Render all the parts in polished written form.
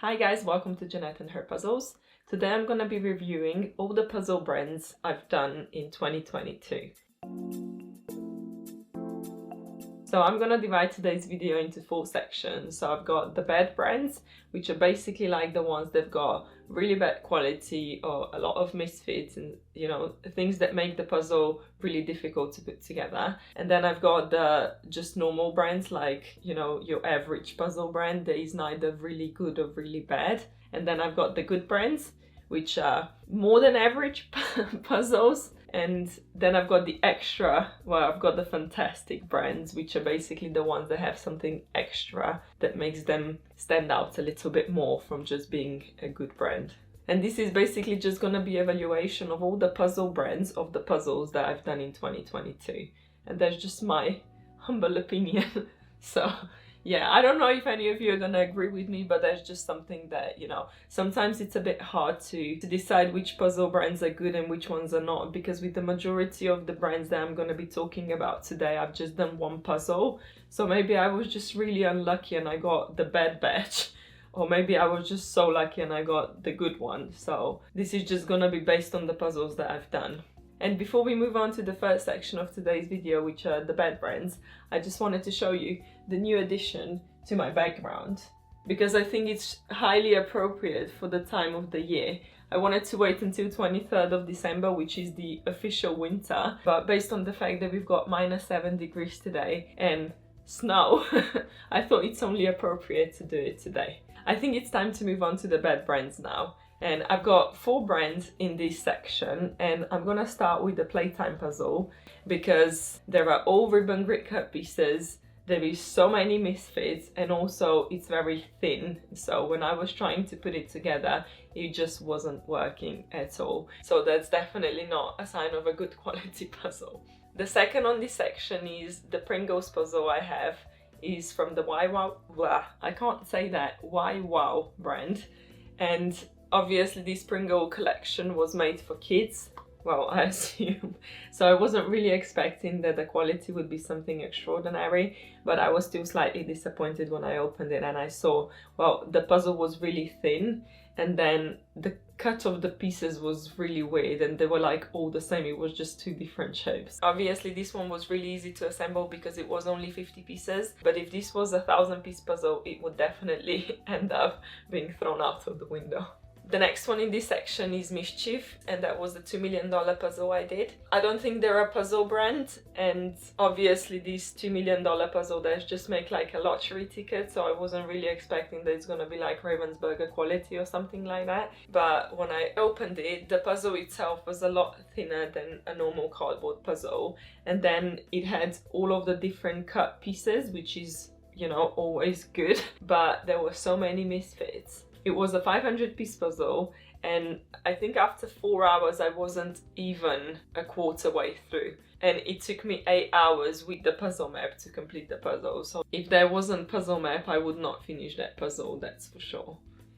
Hi guys, welcome to Jeanette and Her Puzzles. Today I'm going to be reviewing all the puzzle brands I've done in 2022. So I'm going to divide today's video into 4 sections. So I've got the bad brands, which are basically like the ones that've got really bad quality or a lot of misfits and, things that make the puzzle really difficult to put together. And then I've got the just normal brands like, your average puzzle brand that is neither really good or really bad. And then I've got the good brands, which are more than average puzzles. And then I've got the I've got the fantastic brands, which are basically the ones that have something extra that makes them stand out a little bit more from just being a good brand. And this is basically just going to be evaluation of all the puzzle brands of the puzzles that I've done in 2022. And that's just my humble opinion. So yeah, I don't know if any of you are going to agree with me, but that's just something that, sometimes it's a bit hard to decide which puzzle brands are good and which ones are not, because with the majority of the brands that I'm going to be talking about today, I've just done one puzzle. So maybe I was just really unlucky and I got the bad batch, or maybe I was just so lucky and I got the good one. So this is just going to be based on the puzzles that I've done. And before we move on to the first section of today's video, which are the bad brands, I just wanted to show you the new addition to my background, because I think it's highly appropriate for the time of the year. I wanted to wait until 23rd of December, which is the official winter, but based on the fact that we've got -7 degrees today and snow, I thought it's only appropriate to do it today. I think it's time to move on to the bad brands now. And I've got 4 brands in this section, and I'm gonna start with the Playtime puzzle because there are all ribbon grit cut pieces. There is so many misfits, and also it's very thin. So when I was trying to put it together, it just wasn't working at all. So that's definitely not a sign of a good quality puzzle. The second on this section is the Pringles puzzle I have is from the YWOW brand. And obviously this Pringle collection was made for kids, well, I assume. So I wasn't really expecting that the quality would be something extraordinary, but I was still slightly disappointed when I opened it and I saw, well, the puzzle was really thin, and then the cut of the pieces was really weird and they were like all the same. It was just 2 different shapes. Obviously this one was really easy to assemble because it was only 50 pieces, but if this was a 1,000-piece puzzle, it would definitely end up being thrown out of the window. The next one in this section is Mischief, and that was the $2 million puzzle I did. I don't think they're a puzzle brand, and obviously this $2 million puzzle does just make like a lottery ticket, so I wasn't really expecting that it's gonna be like Ravensburger quality or something like that. But when I opened it, the puzzle itself was a lot thinner than a normal cardboard puzzle, and then it had all of the different cut pieces, which is, always good, but there were so many misfits. It was a 500-piece puzzle, and I think after 4 hours I wasn't even a quarter way through, and it took me 8 hours with the puzzle map to complete the puzzle. So if there wasn't puzzle map, I would not finish that puzzle, that's for sure.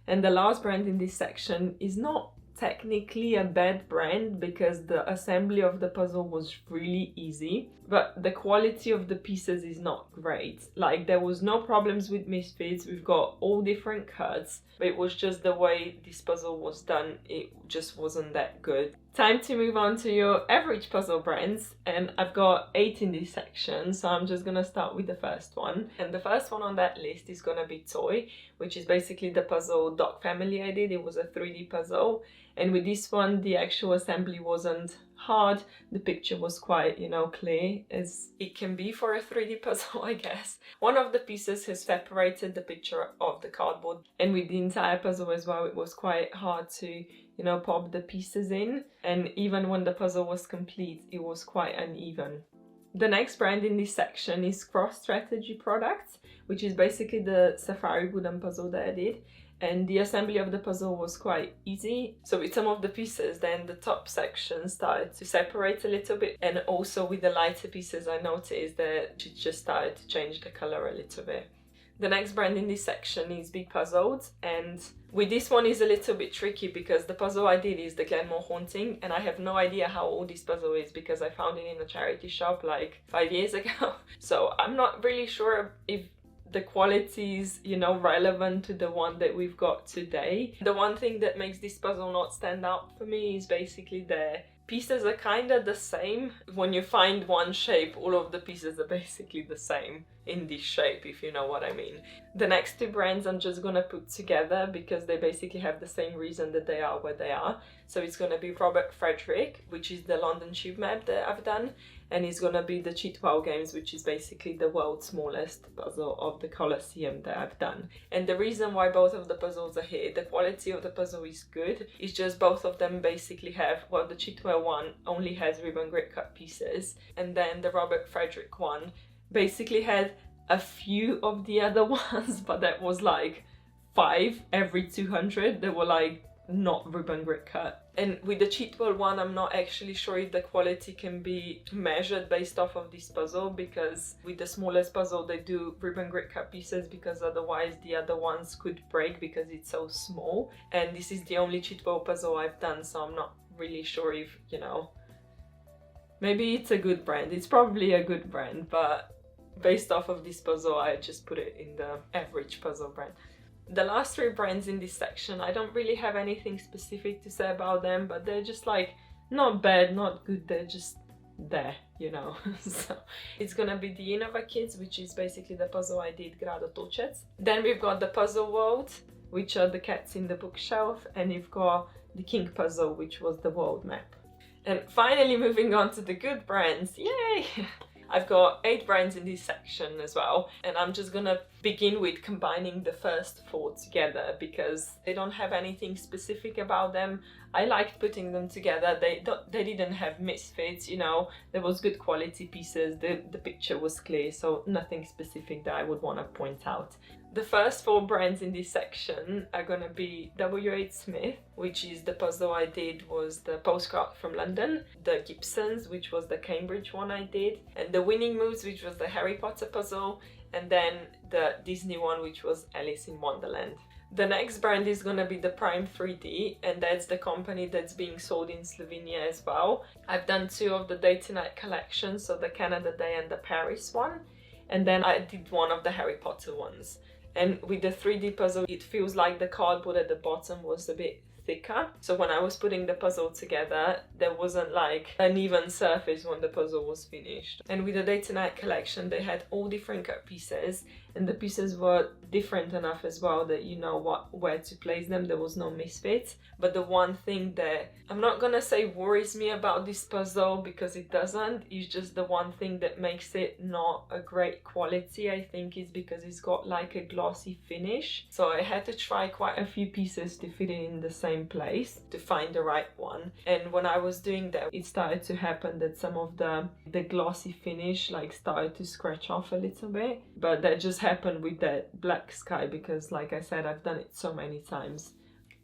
And the last brand in this section is not technically a bad brand because the assembly of the puzzle was really easy, but the quality of the pieces is not great. Like, there was no problems with misfits, we've got all different cuts, but it was just the way this puzzle was done, it just wasn't that good. Time to move on to your average puzzle brands, and I've got 8 in this section, so I'm just gonna start with the first one. And the first one on that list is gonna be Toy, which is basically the puzzle Dog Family I did. It was a 3D puzzle, and with this one the actual assembly wasn't hard. The picture was quite, clear as it can be for a 3D puzzle, I guess. One of the pieces has separated the picture of the cardboard, and with the entire puzzle as well, it was quite hard to pop the pieces in, and even when the puzzle was complete, it was quite uneven. The next brand in this section is Cross Strategy Products, which is basically the Safari wooden puzzle that I did, and the assembly of the puzzle was quite easy. So with some of the pieces, then the top section started to separate a little bit, and also with the lighter pieces I noticed that it just started to change the color a little bit. The next brand in this section is Big Puzzled, and with this one is a little bit tricky because the puzzle I did is the Glenmore Haunting, and I have no idea how old this puzzle is because I found it in a charity shop like 5 years ago. So I'm not really sure if the quality is, you know, relevant to the one that we've got today. The one thing that makes this puzzle not stand out for me is basically the pieces are kind of the same. When you find one shape, all of the pieces are basically the same in this shape, if you know what I mean. The next two brands I'm just gonna put together because they basically have the same reason that they are where they are. So it's gonna be Robert Frederick, which is the London Tube Map that I've done, and it's gonna be the Chitwell Games, which is basically the world's smallest puzzle of the Colosseum that I've done. And the reason why both of the puzzles are here, the quality of the puzzle is good, it's just both of them basically have, well, the Chitwell one only has ribbon grit cut pieces, and then the Robert Frederick one basically had a few of the other ones, but that was like 5 every 200 that were like not ribbon grit cut. And with the Chitwell one, I'm not actually sure if the quality can be measured based off of this puzzle, because with the smallest puzzle they do ribbon grit cut pieces, because otherwise the other ones could break because it's so small. And this is the only Chitwell puzzle I've done, so I'm not really sure if, you know, maybe it's a good brand. It's probably a good brand, but based off of this puzzle, I just put it in the average puzzle brand. The last 3 brands in this section, I don't really have anything specific to say about them, but they're just like, not bad, not good, they're just there, you know. So it's gonna be the Innova Kids, which is basically the puzzle I did, Grad Otočec. Then we've got the Puzzle World, which are the cats in the bookshelf, and you've got the King Puzzle, which was the world map. And finally moving on to the good brands, yay! I've got 8 brands in this section as well, and I'm just gonna begin with combining the first 4 together because they don't have anything specific about them. I liked putting them together. They didn't have misfits, you know, there was good quality pieces, the picture was clear, so nothing specific that I would want to point out. The first 4 brands in this section are gonna be W.H. Smith, which is the puzzle I did was the Postcard from London, the Gibsons, which was the Cambridge one I did, and the Winning Moves, which was the Harry Potter puzzle, and then the Disney one, which was Alice in Wonderland. The next brand is gonna be the Prime 3D, and that's the company that's being sold in Slovenia as well. I've done 2 of the Day to Night collections, so the Canada Day and the Paris one, and then I did 1 of the Harry Potter ones. And with the 3D puzzle, it feels like the cardboard at the bottom was a bit thicker. So when I was putting the puzzle together, there wasn't like an even surface when the puzzle was finished. And with the Day to Night collection, they had all different cut pieces, and the pieces were different enough as well that you know where to place them. There was no misfits. But the one thing that I'm not gonna say worries me about this puzzle, because it doesn't, is just the one thing that makes it not a great quality, I think, is because it's got like a glossy finish. So I had to try quite a few pieces to fit it in the same place to find the right one. And when I was doing that, it started to happen that some of the glossy finish like started to scratch off a little bit. But that just happened with that Black Sky, because like I said, I've done it so many times.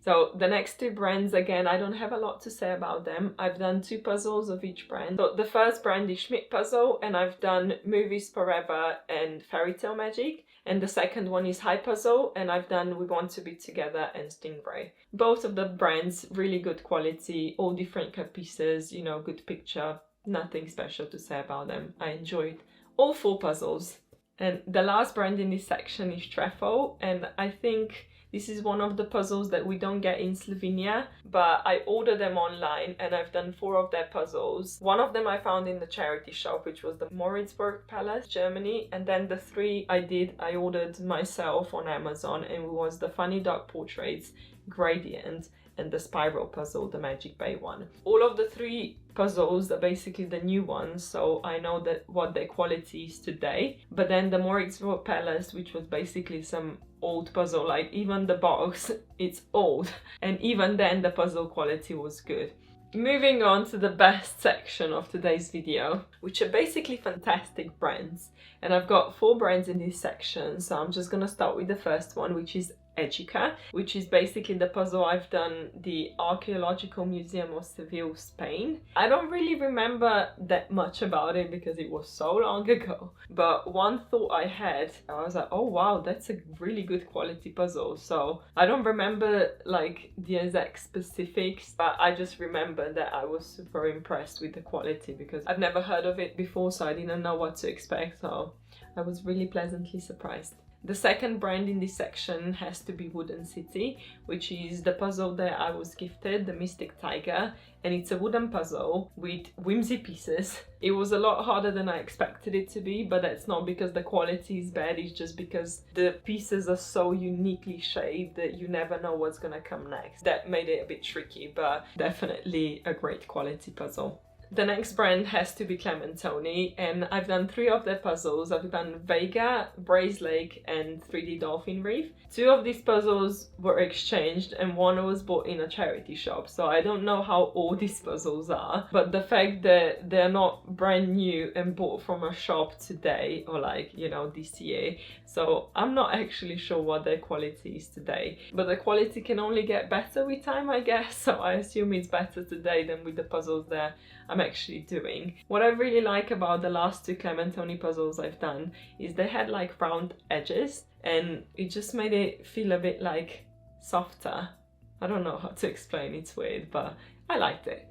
So the next 2 brands, again, I don't have a lot to say about them. I've done 2 puzzles of each brand. So the first brand is Schmidt Puzzle, and I've done Movies Forever and Fairy Tale Magic. And the second one is High Puzzle, and I've done We Want to Be Together and Stingray. Both of the brands, really good quality, all different cut pieces, you know, good picture, nothing special to say about them. I enjoyed all 4 puzzles. And the last brand in this section is Trefo, and I think this is one of the puzzles that we don't get in Slovenia, but I ordered them online and I've done 4 of their puzzles. One of them I found in the charity shop, which was the Moritzburg Palace, Germany, and then the 3 I ordered myself on Amazon, and it was the Funny Dog Portraits, Gradient, and the Spiral Puzzle, the Magic Bay one. All of the 3 puzzles are basically the new ones, so I know that what their quality is today. But then the Moritzburg Palace, which was basically some old puzzle, like even the box, it's old, and even then the puzzle quality was good. Moving on to the best section of today's video, which are basically fantastic brands. And I've got 4 brands in this section, so I'm just gonna start with the first one, which is Educa, which is basically the puzzle I've done, the Archaeological Museum of Seville, Spain. I don't really remember that much about it because it was so long ago, but one thought I had, I was like, oh wow, that's a really good quality puzzle. So I don't remember like the exact specifics, but I just remember that I was super impressed with the quality because I've never heard of it before, so I didn't know what to expect, so I was really pleasantly surprised. The second brand in this section has to be Wooden City, which is the puzzle that I was gifted, the Mystic Tiger, and it's a wooden puzzle with whimsy pieces. It was a lot harder than I expected it to be, but that's not because the quality is bad, it's just because the pieces are so uniquely shaped that you never know what's gonna come next. That made it a bit tricky, but definitely a great quality puzzle. The next brand has to be Clementoni, and I've done 3 of their puzzles. I've done Vega, Braze Lake, and 3D Dolphin Reef. 2 of these puzzles were exchanged and 1 was bought in a charity shop, so I don't know how old these puzzles are, but the fact that they're not brand new and bought from a shop today, or like, you know, this year, so I'm not actually sure what their quality is today, but the quality can only get better with time, I guess, so I assume it's better today than with the puzzles that I'm actually doing. What I really like about the last 2 Clementoni puzzles I've done is they had like round edges and it just made it feel a bit like softer. I don't know how to explain, it's weird, but I liked it.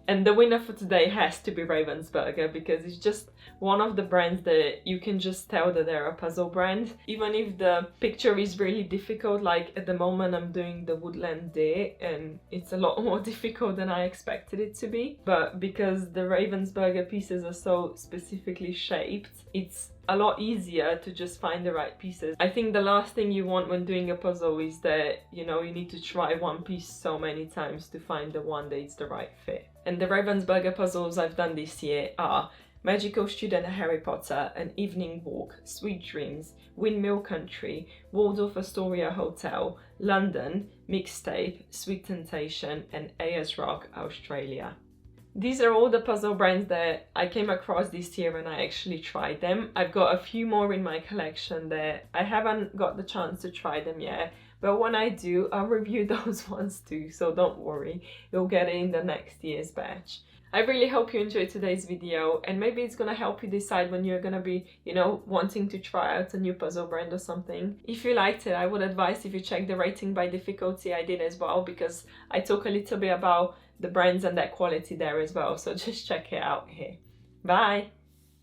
And the winner for today has to be Ravensburger, because it's just one of the brands that you can just tell that they're a puzzle brand. Even if the picture is really difficult, like at the moment I'm doing the Woodland Deer and it's a lot more difficult than I expected it to be. But because the Ravensburger pieces are so specifically shaped, it's a lot easier to just find the right pieces. I think the last thing you want when doing a puzzle is that, you know, you need to try one piece so many times to find the one that is the right fit. And the Ravensburger puzzles I've done this year are Magical Student Harry Potter, An Evening Walk, Sweet Dreams, Windmill Country, Waldorf Astoria Hotel, London, Mixtape, Sweet Temptation, and Ayers Rock, Australia. These are all the puzzle brands that I came across this year when I actually tried them. I've got a few more in my collection that I haven't got the chance to try them yet, but when I do, I'll review those ones too, so don't worry, you'll get it in the next year's batch. I really hope you enjoyed today's video, and maybe it's gonna help you decide when you're gonna be, you know, wanting to try out a new puzzle brand or something. If you liked it, I would advise if you check the rating by difficulty I did as well, because I talk a little bit about the brands and their quality there as well, so just check it out here. Bye!